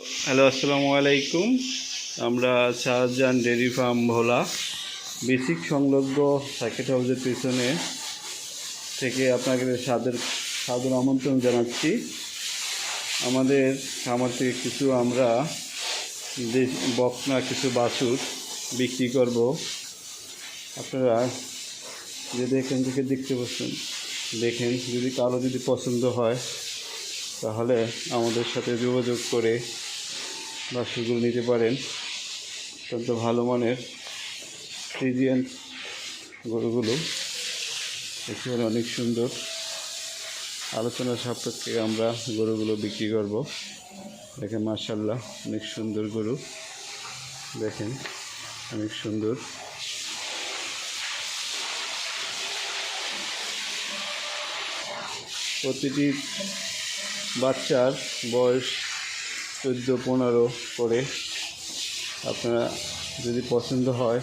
Hello, আসসালামু আলাইকুম। আমরা শাহজাহান ডেয়ারি ফার্ম ভোলা বেসিক সংলগ্ন সার্কিট হাউসের পিছনে থেকে আপনাকে সাদর আমন্ত্রণ জানাচ্ছি। আমাদের খামার থেকে কিছু আমরা বকনা কিছু বাছুর বিক্রি করব। আপনারা যদি এখান থেকে দেখতে পাচ্ছেন, দেখেন, যদি কারো যদি পছন্দ হয় তাহলে আমাদের সাথে যোগাযোগ করে বাছুরগুলো নিতে পারেন। অত্যন্ত ভালো মানের ফ্রিজিয়ান গরুগুলো একেবারে অনেক সুন্দর। আলোচনা সাপেক্ষে আমরা গরুগুলো বিক্রি করব। দেখেন, মাশাআল্লাহ, অনেক সুন্দর গরু। দেখেন, অনেক সুন্দর। প্রতিটি বাচ্চার বয়স 14-15 করে। আপনারা যদি পছন্দ হয়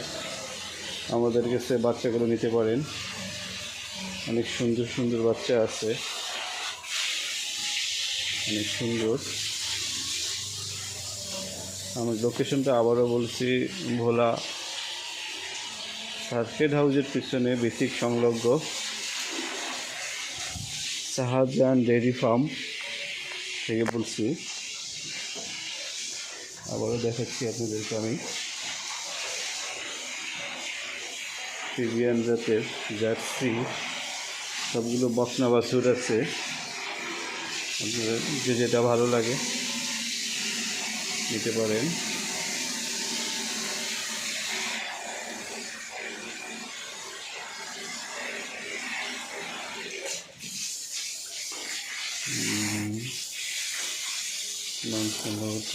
আমাদের কাছে বাচ্চাগুলো নিতে পারেন। অনেক সুন্দর সুন্দর বাচ্চা আছে, অনেক সুন্দর। আমার লোকেশনটা আবারও বলছি, ভোলা সার্কিট হাউসের পিছনে বেসিক সংলগ্ন শাহজাহান ডেয়ারি ফার্ম থেকে বলছি। আবারও দেখাচ্ছি আপনাদেরকে আমি। ফ্রিজিয়ান জাতের জার্সি সবগুলো বকনা বাছুর আছে। আপনাদের যে যেটা ভালো লাগে নিতে পারেন। সম্ভবত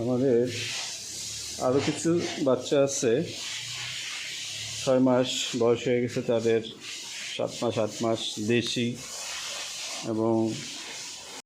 আমাদের আরও কিছু বাচ্চা আছে, 6 মাস বয়স হয়ে গেছে তাদের, 7 মাস 8 মাস দেশি এবং